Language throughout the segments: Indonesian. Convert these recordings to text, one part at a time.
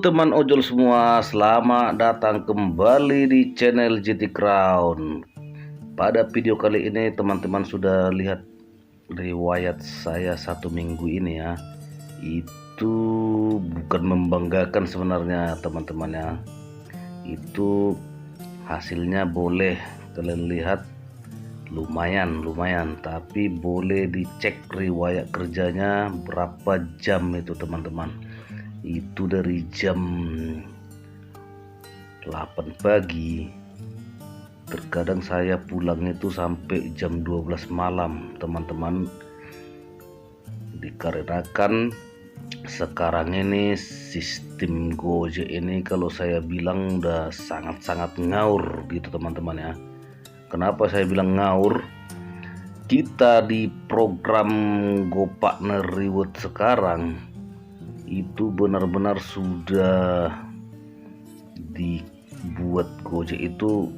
teman ojol semua, selamat datang kembali di channel GT Crown. Pada video kali ini teman-teman sudah lihat riwayat saya 1 minggu ini ya. Itu bukan membanggakan sebenarnya teman-teman ya. Itu hasilnya boleh kalian lihat lumayan, tapi boleh dicek riwayat kerjanya berapa jam itu teman-teman. Itu dari jam 8 pagi, terkadang saya pulang itu sampai jam 12 malam teman-teman, dikarenakan sekarang ini sistem Gojek ini kalau saya bilang udah sangat-sangat ngaur gitu teman-teman ya. Kenapa saya bilang ngaur? Kita di program GoPartner Reward sekarang itu benar-benar sudah dibuat Gojek itu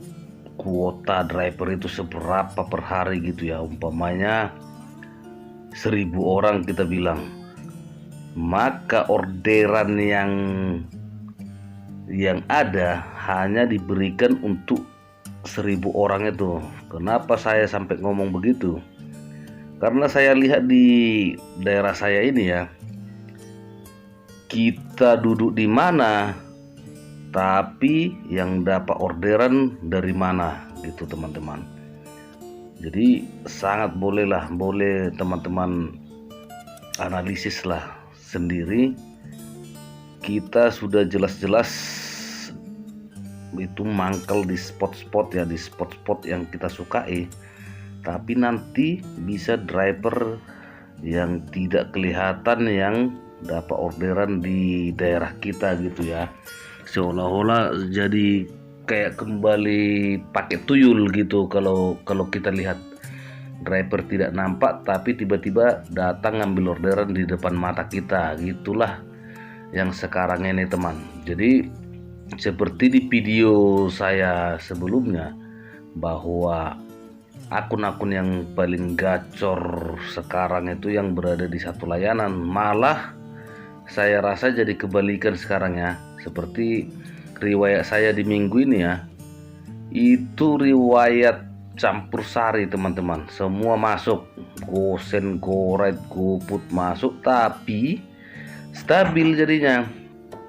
kuota driver itu seberapa per hari gitu ya. Umpamanya 1000 orang kita bilang, maka orderan yang ada hanya diberikan untuk 1000 orang itu. Kenapa saya sampai ngomong begitu? Karena saya lihat di daerah saya ini ya, kita duduk di mana, tapi yang dapat orderan dari mana gitu teman-teman. Jadi sangat boleh teman-teman analisis lah sendiri. Kita sudah jelas-jelas itu mangkal di spot-spot ya, di spot-spot yang kita sukai, tapi nanti bisa driver yang tidak kelihatan yang dapat orderan di daerah kita gitu ya, seolah-olah jadi kayak kembali pakai tuyul gitu. Kalau kita lihat driver tidak nampak tapi tiba-tiba datang ngambil orderan di depan mata kita, gitulah yang sekarang ini teman. Jadi seperti di video saya sebelumnya, bahwa akun-akun yang paling gacor sekarang itu yang berada di satu layanan, malah saya rasa jadi kebalikan sekarang ya. Seperti riwayat saya di minggu ini ya, itu riwayat campur sari teman-teman. Semua masuk, GoSend, GoRide, GoPut masuk, tapi stabil jadinya.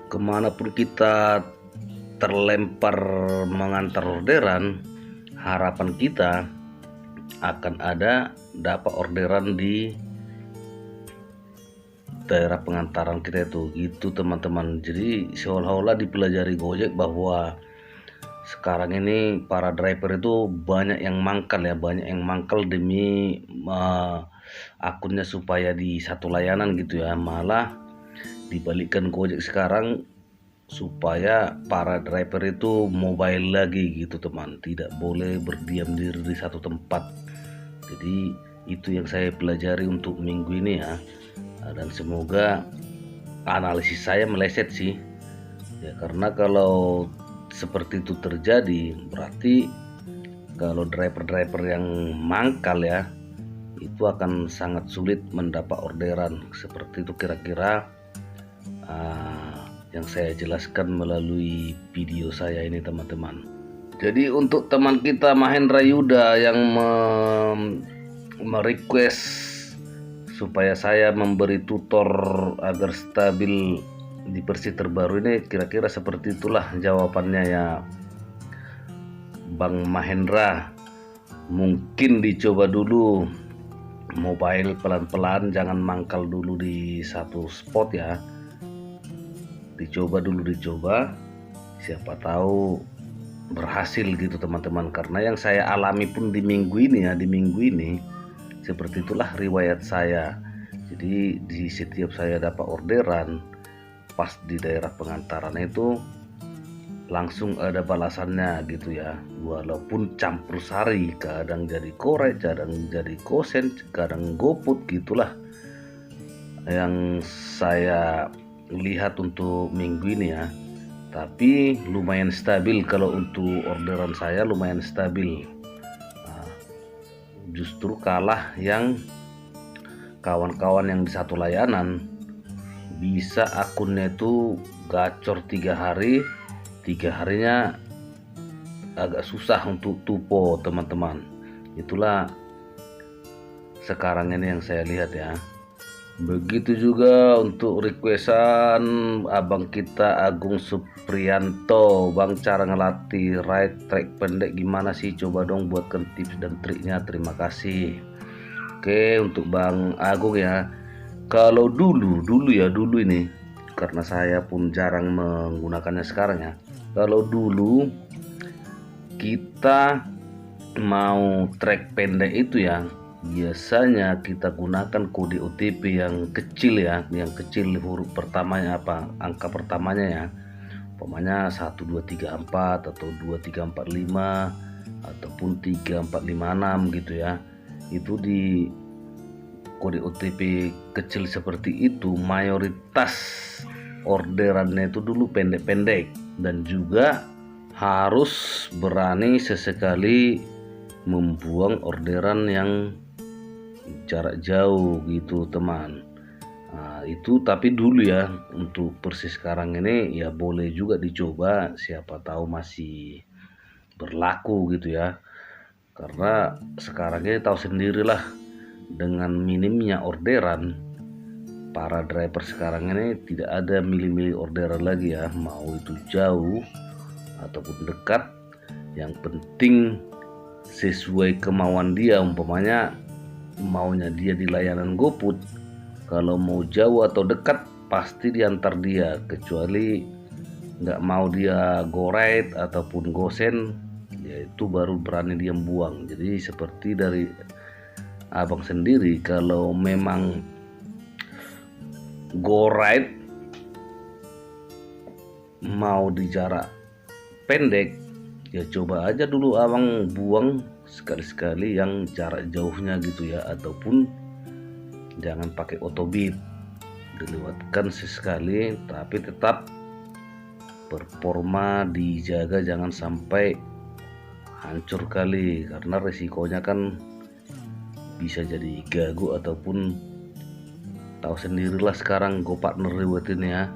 Kemanapun kita terlempar mengantar orderan, harapan kita akan ada dapat orderan di daerah pengantaran kita itu gitu teman-teman. Jadi seolah-olah dipelajari Gojek bahwa sekarang ini para driver itu banyak yang mangkal ya, banyak yang mangkal demi akunnya supaya di satu layanan gitu ya. Malah dibalikkan Gojek sekarang supaya para driver itu mobile lagi gitu teman, tidak boleh berdiam diri di satu tempat. Jadi itu yang saya pelajari untuk minggu ini ya. Dan semoga analisis saya meleset sih ya, karena kalau seperti itu terjadi berarti kalau driver-driver yang mangkal ya, itu akan sangat sulit mendapat orderan. Seperti itu kira-kira yang saya jelaskan melalui video saya ini teman-teman. Jadi untuk teman kita Mahendra Yuda yang merequest supaya saya memberi tutor agar stabil di versi terbaru ini, kira-kira seperti itulah jawabannya ya Bang Mahendra. Mungkin dicoba dulu mobile pelan-pelan, jangan mangkal dulu di satu spot ya. Dicoba, siapa tahu berhasil gitu teman-teman. Karena yang saya alami pun di minggu ini seperti itulah riwayat saya. Jadi di setiap saya dapat orderan, pas di daerah pengantaran itu langsung ada balasannya gitu ya. Walaupun campur sari, kadang jadi korek, kadang jadi GoSend, kadang GoPut, gitulah yang saya lihat untuk minggu ini ya. Tapi lumayan stabil, kalau untuk orderan saya lumayan stabil. Justru kalah yang kawan-kawan yang di satu layanan, bisa akunnya itu gacor 3 hari, 3 harinya agak susah untuk tupo teman-teman. Itulah sekarang ini yang saya lihat ya. Begitu juga untuk requestan abang kita Agung Suprianto, bang, cara ngelatih right track pendek gimana sih, coba dong buatkan tips dan triknya, terima kasih. Oke, untuk bang Agung ya, kalau dulu ini, karena saya pun jarang menggunakannya sekarang ya. Kalau dulu kita mau track pendek itu ya, biasanya kita gunakan kode OTP yang kecil ya, yang kecil, huruf pertamanya apa, angka pertamanya ya, umpamanya 1234 atau 2345 ataupun 3456 gitu ya. Itu di kode OTP kecil seperti itu mayoritas orderannya itu dulu pendek-pendek, dan juga harus berani sesekali membuang orderan yang jarak jauh gitu teman. Nah, itu tapi dulu ya. Untuk persis sekarang ini ya boleh juga dicoba, siapa tahu masih berlaku gitu ya. Karena sekarang ini tahu sendirilah, dengan minimnya orderan, para driver sekarang ini tidak ada milih-milih orderan lagi ya, mau itu jauh ataupun dekat, yang penting sesuai kemauan dia. Umpamanya maunya dia di layanan GoFood, kalau mau jauh atau dekat pasti diantar dia, kecuali nggak mau dia GoRide ataupun GoSend, yaitu baru berani dia buang. Jadi seperti dari abang sendiri, kalau memang GoRide mau di jarak pendek, ya coba aja dulu abang buang sekali-sekali yang jarak jauhnya gitu ya, ataupun jangan pakai otobit, dilewatkan sesekali, tapi tetap performa dijaga, jangan sampai hancur kali, karena resikonya kan bisa jadi gagu, ataupun tahu sendirilah sekarang GoPartner Reward ini ya,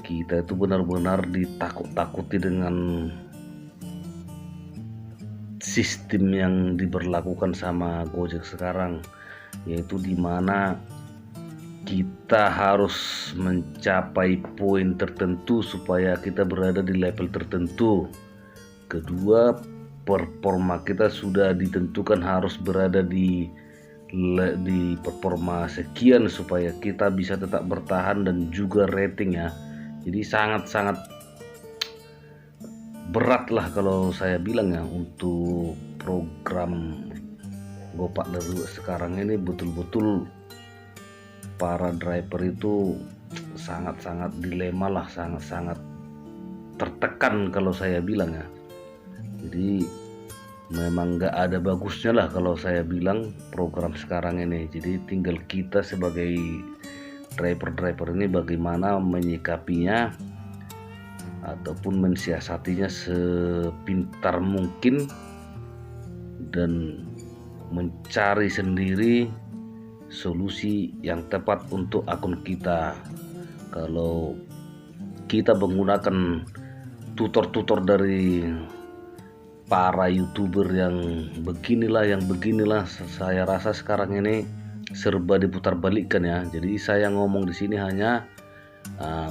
kita itu benar-benar ditakut-takuti dengan sistem yang diberlakukan sama Gojek sekarang, yaitu dimana kita harus mencapai poin tertentu supaya kita berada di level tertentu. Kedua, performa kita sudah ditentukan harus berada di performa sekian supaya kita bisa tetap bertahan, dan juga rating ya. Jadi sangat-sangat berat lah kalau saya bilang ya, untuk program GoPartner sekarang ini. Betul-betul para driver itu sangat-sangat dilema lah, sangat-sangat tertekan kalau saya bilang ya. Jadi memang nggak ada bagusnya lah kalau saya bilang program sekarang ini. Jadi tinggal kita sebagai driver-driver ini bagaimana menyikapinya ataupun mensiasatinya sepintar mungkin, dan mencari sendiri solusi yang tepat untuk akun kita. Kalau kita menggunakan tutor-tutor dari para YouTuber yang beginilah, saya rasa sekarang ini serba diputar balikkan ya. Jadi saya ngomong di sini hanya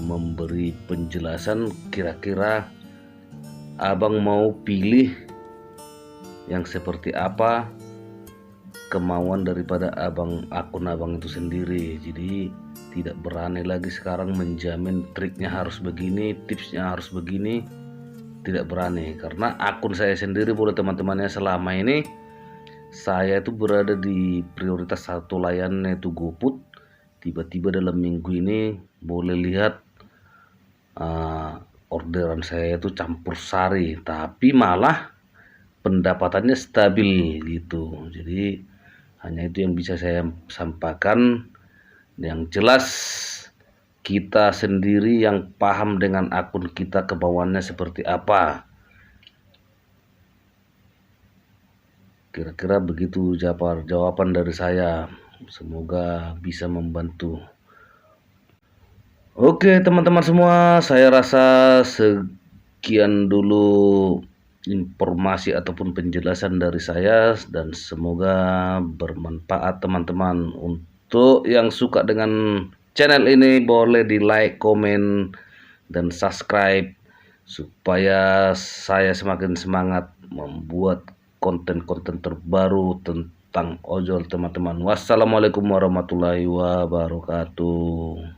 memberi penjelasan, kira-kira abang mau pilih yang seperti apa, kemauan daripada akun abang itu sendiri. Jadi tidak berani lagi sekarang menjamin triknya harus begini, tipsnya harus begini, tidak berani. Karena akun saya sendiri, boleh teman-temannya, selama ini saya itu berada di prioritas satu layanan, yaitu GoFood. Tiba-tiba dalam minggu ini boleh lihat orderan saya itu campur sari, tapi malah pendapatannya stabil gitu. Jadi hanya itu yang bisa saya sampaikan. Yang jelas kita sendiri yang paham dengan akun kita, kebawahnya seperti apa. Kira-kira begitu jawaban dari saya. Semoga bisa membantu. Oke teman-teman semua, saya rasa sekian dulu informasi ataupun penjelasan dari saya, dan semoga bermanfaat teman-teman. Untuk yang suka dengan channel ini boleh di like, komen, dan subscribe supaya saya semakin semangat membuat konten-konten terbaru tentang ojol teman-teman. Wassalamualaikum warahmatullahi wabarakatuh.